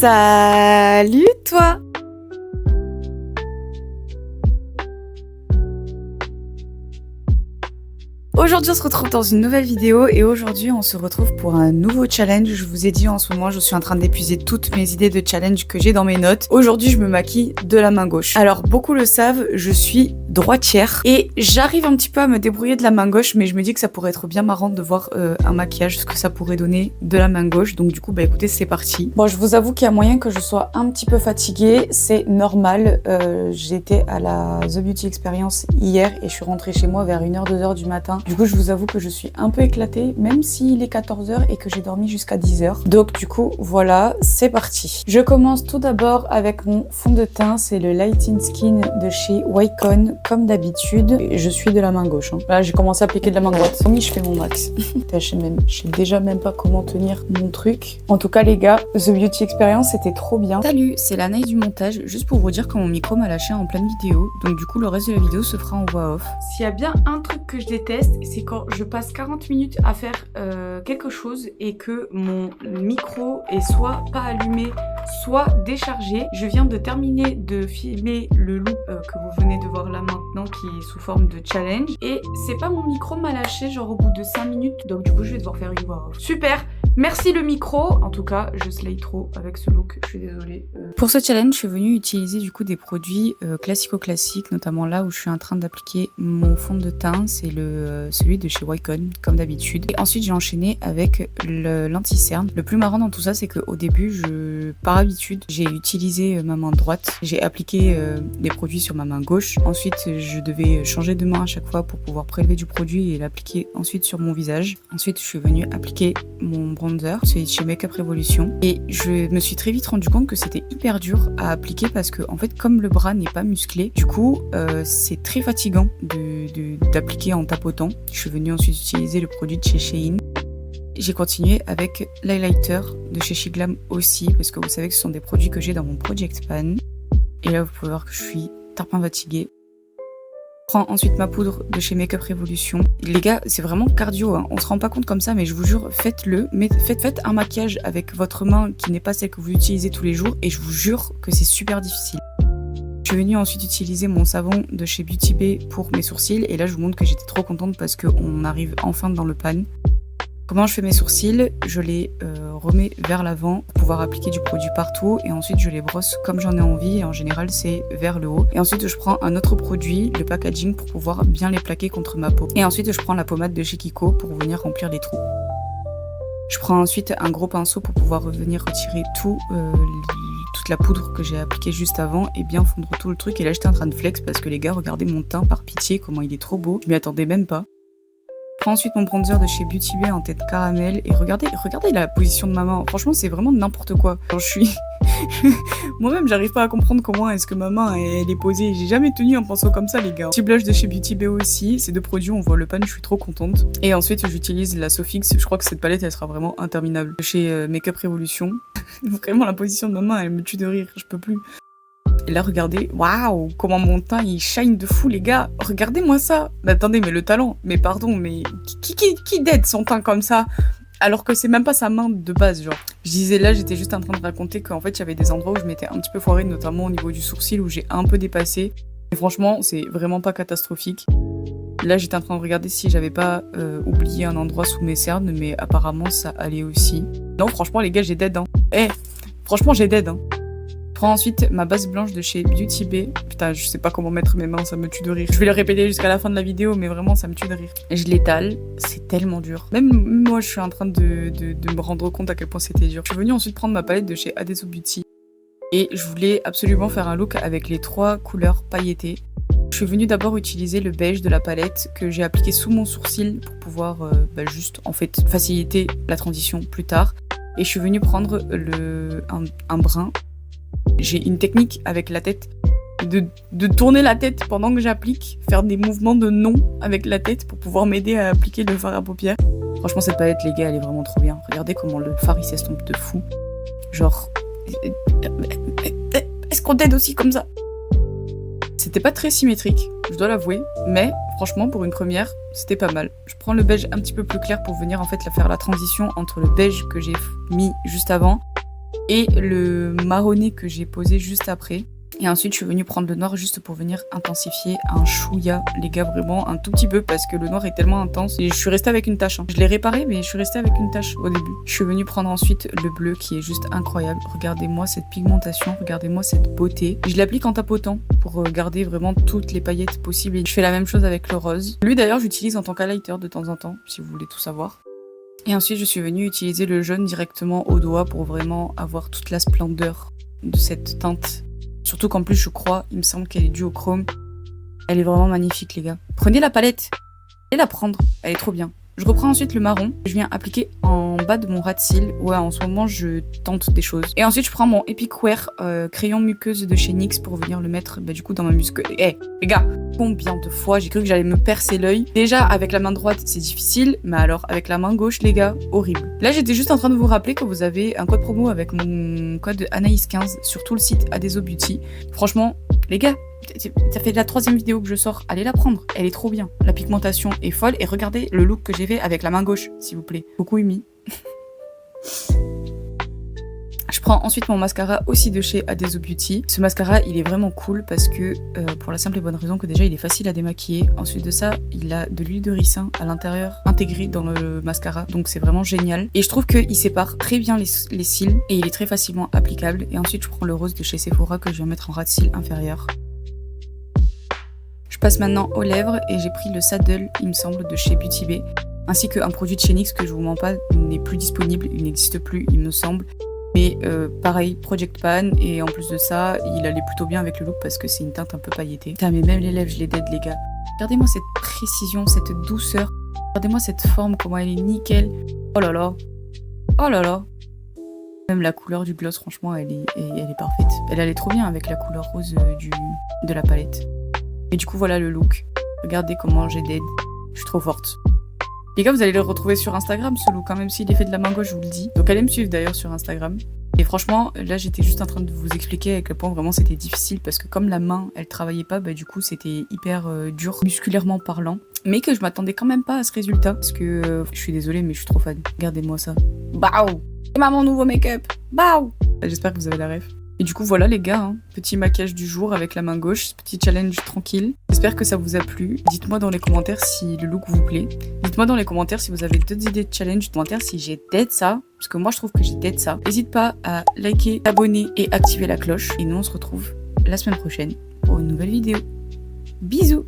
Salut toi! Aujourd'hui on se retrouve dans une nouvelle vidéo et aujourd'hui on se retrouve pour un nouveau challenge. Je vous ai dit en ce moment je suis en train d'épuiser toutes mes idées de challenge que j'ai dans mes notes. Aujourd'hui je me maquille de la main gauche. Alors beaucoup le savent, je suis droitière et j'arrive un petit peu à me débrouiller de la main gauche, mais je me dis que ça pourrait être bien marrant de voir un maquillage, ce que ça pourrait donner de la main gauche. Donc du coup bah écoutez, c'est parti. Bon, je vous avoue qu'il y a moyen que je sois un petit peu fatiguée, c'est normal. J'étais à la The Beauty Experience hier et je suis rentrée chez moi vers 1h, 2h du matin. Du coup je vous avoue que je suis un peu éclatée, même s'il est 14h et que j'ai dormi jusqu'à 10h. Donc du coup voilà, c'est parti. Je commence tout d'abord avec mon fond de teint, c'est le Light Skin de chez Wycon. Comme d'habitude, je suis de la main gauche. Là, j'ai commencé à appliquer de la main droite. Promis, je fais mon max. Je sais déjà même pas comment tenir mon truc. En tout cas, les gars, The Beauty Experience, c'était trop bien. Salut, c'est la Naï du montage. Juste pour vous dire que mon micro m'a lâché en pleine vidéo. Donc du coup, le reste de la vidéo se fera en voix off. S'il y a bien un truc que je déteste, c'est quand je passe 40 minutes à faire quelque chose et que mon micro est soit pas allumé, soit déchargé. Je viens de terminer de filmer le look que vous venez de voir là maintenant, qui est sous forme de challenge, et c'est pas mon micro m'a lâché genre au bout de 5 minutes, donc du coup je vais devoir faire une voix off. Super, merci le micro. En tout cas je slay trop avec ce look, je suis désolée. Pour ce challenge je suis venue utiliser du coup des produits classico-classiques, notamment là où je suis en train d'appliquer mon fond de teint, c'est celui de chez Wycon comme d'habitude, et ensuite j'ai enchaîné avec l'anti-cerne. Le plus marrant dans tout ça, c'est qu'au début par habitude j'ai utilisé ma main droite, j'ai appliqué des produits sur ma main gauche. Ensuite, je devais changer de main à chaque fois pour pouvoir prélever du produit et l'appliquer ensuite sur mon visage. Ensuite, je suis venue appliquer mon bronzer, celui de chez Makeup Revolution. Et je me suis très vite rendu compte que c'était hyper dur à appliquer parce que, en fait, comme le bras n'est pas musclé, du coup, c'est très fatigant d'appliquer en tapotant. Je suis venue ensuite utiliser le produit de chez Shein. J'ai continué avec l'highlighter de chez Shiglam aussi, parce que vous savez que ce sont des produits que j'ai dans mon Project Pan. Et là, vous pouvez voir que je suis tarpin fatiguée. Je prends ensuite ma poudre de chez Makeup Revolution. Les gars, c'est vraiment cardio, hein. On se rend pas compte comme ça, mais je vous jure, faites-le. Mais faites un maquillage avec votre main qui n'est pas celle que vous utilisez tous les jours, et je vous jure que c'est super difficile. Je suis venue ensuite utiliser mon savon de chez Beauty Bay pour mes sourcils, et là je vous montre que j'étais trop contente parce qu'on arrive enfin dans le pan. Comment je fais mes sourcils? Je les remets vers l'avant pour pouvoir appliquer du produit partout, et ensuite je les brosse comme j'en ai envie, et en général c'est vers le haut. Et ensuite je prends un autre produit, le packaging, pour pouvoir bien les plaquer contre ma peau. Et ensuite je prends la pommade de chez Kiko pour venir remplir les trous. Je prends ensuite un gros pinceau pour pouvoir venir retirer toute la poudre que j'ai appliquée juste avant et bien fondre tout le truc. Et là j'étais en train de flex parce que les gars, regardez mon teint, par pitié, comment il est trop beau. Je m'y attendais même pas. Je prends ensuite mon bronzer de chez Beauty Bay en teinte caramel, et regardez la position de ma main. Franchement, c'est vraiment n'importe quoi. Genre, je suis... Moi-même, j'arrive pas à comprendre comment est-ce que ma main, elle est posée. J'ai jamais tenu un pinceau comme ça, les gars. Petit blush de chez Beauty Bay aussi. Ces deux produits, on voit le pan, je suis trop contente. Et ensuite, j'utilise la Sofix. Je crois que cette palette, elle sera vraiment interminable. De chez Makeup Revolution. Vraiment, la position de ma main, elle me tue de rire. Je peux plus. Et là, regardez, waouh, comment mon teint il shine de fou, les gars. Regardez-moi ça. Mais attendez, mais le talent, mais pardon, mais qui dead son teint comme ça, alors que c'est même pas sa main de base, genre. Je disais là, j'étais juste en train de raconter qu'en fait, il y avait des endroits où je m'étais un petit peu foirée, notamment au niveau du sourcil, où j'ai un peu dépassé. Et franchement, c'est vraiment pas catastrophique. Là, j'étais en train de regarder si j'avais pas oublié un endroit sous mes cernes, mais apparemment, ça allait aussi. Non, franchement, les gars, j'ai dead, hein. Franchement, j'ai dead, hein. Je prends ensuite ma base blanche de chez Beauty Bay. Putain, je sais pas comment mettre mes mains, ça me tue de rire. Je vais le répéter jusqu'à la fin de la vidéo, mais vraiment, ça me tue de rire. Et je l'étale, c'est tellement dur. Même moi, je suis en train de me rendre compte à quel point c'était dur. Je suis venue ensuite prendre ma palette de chez Adesso Beauty. Et je voulais absolument faire un look avec les 3 couleurs pailletées. Je suis venue d'abord utiliser le beige de la palette que j'ai appliqué sous mon sourcil pour pouvoir juste, en fait, faciliter la transition plus tard. Et je suis venue prendre un brun. J'ai une technique avec la tête, de tourner la tête pendant que j'applique, faire des mouvements de non avec la tête pour pouvoir m'aider à appliquer le fard à paupières. Franchement, cette palette, les gars, elle est vraiment trop bien. Regardez comment le fard il s'estompe de fou. Genre, est-ce qu'on t'aide aussi comme ça? C'était pas très symétrique, je dois l'avouer, mais franchement, pour une première, c'était pas mal. Je prends le beige un petit peu plus clair pour venir en fait faire la transition entre le beige que j'ai mis juste avant et le marronné que j'ai posé juste après. Et ensuite, je suis venue prendre le noir juste pour venir intensifier un chouïa, les gars, vraiment un tout petit peu parce que le noir est tellement intense. Et je suis restée avec une tache. Hein. Je l'ai réparé, mais je suis restée avec une tache au début. Je suis venue prendre ensuite le bleu qui est juste incroyable. Regardez-moi cette pigmentation, regardez-moi cette beauté. Je l'applique en tapotant pour garder vraiment toutes les paillettes possibles. Et je fais la même chose avec le rose. Lui d'ailleurs, j'utilise en tant qu'highlighter de temps en temps, si vous voulez tout savoir. Et ensuite, je suis venue utiliser le jaune directement au doigt pour vraiment avoir toute la splendeur de cette teinte. Surtout qu'en plus, je crois, il me semble qu'elle est due au chrome. Elle est vraiment magnifique, les gars. Prenez la palette et la prendre. Elle est trop bien. Je reprends ensuite le marron. Je viens appliquer en bas de mon ras de cils. Ouais, en ce moment, je tente des choses. Et ensuite, je prends mon Epic Wear crayon muqueuse de chez NYX pour venir le mettre du coup dans ma musque. Eh, les gars, combien de fois j'ai cru que j'allais me percer l'œil. Déjà, avec la main droite, c'est difficile. Mais alors, avec la main gauche, les gars, horrible. Là, j'étais juste en train de vous rappeler que vous avez un code promo avec mon code Anaïs15 sur tout le site Adeso Beauty. Franchement, les gars, ça fait la 3e vidéo que je sors, allez la prendre, elle est trop bien. La pigmentation est folle et regardez le look que j'ai fait avec la main gauche, s'il vous plaît. Beaucoup émis. Je prends ensuite mon mascara aussi de chez Adeso Beauty. Ce mascara, il est vraiment cool parce que, pour la simple et bonne raison que déjà il est facile à démaquiller. Ensuite de ça, il a de l'huile de ricin à l'intérieur intégrée dans le mascara. Donc c'est vraiment génial. Et je trouve qu'il sépare très bien les cils et il est très facilement applicable. Et ensuite, je prends le rose de chez Sephora que je viens mettre en ras de cils inférieur. Je passe maintenant aux lèvres et j'ai pris le Saddle, il me semble, de chez Beauty Bay. Ainsi qu'un produit de chez NYX que je vous mens pas, n'est plus disponible, il n'existe plus, il me semble. Mais pareil, Project Pan, et en plus de ça, il allait plutôt bien avec le look parce que c'est une teinte un peu pailletée. Putain, mais même les lèvres, je les dead, les gars. Regardez-moi cette précision, cette douceur. Regardez-moi cette forme, comment elle est nickel. Oh là là. Oh là là. Même la couleur du gloss, franchement, elle est parfaite. Elle allait trop bien avec la couleur rose de la palette. Et du coup, voilà le look. Regardez comment j'ai dead. Je suis trop forte. Les gars, vous allez le retrouver sur Instagram, ce look, hein, même s'il est fait de la main gauche, je vous le dis. Donc allez me suivre d'ailleurs sur Instagram. Et franchement, là, j'étais juste en train de vous expliquer à quel point vraiment c'était difficile parce que comme la main, elle travaillait pas, du coup, c'était hyper dur, musculairement parlant. Mais que je m'attendais quand même pas à ce résultat parce que je suis désolée, mais je suis trop fan. Regardez-moi ça. Baou! C'est mon nouveau make-up. Baou! J'espère que vous avez la ref. Et du coup, voilà les gars, hein, petit maquillage du jour avec la main gauche, petit challenge tranquille. J'espère que ça vous a plu. Dites-moi dans les commentaires si le look vous plaît. Dites-moi dans les commentaires si vous avez d'autres idées de challenge. Commentaires si j'ai dead ça, parce que moi je trouve que j'ai dead ça. N'hésite pas à liker, t'abonner et activer la cloche. Et nous on se retrouve la semaine prochaine pour une nouvelle vidéo. Bisous!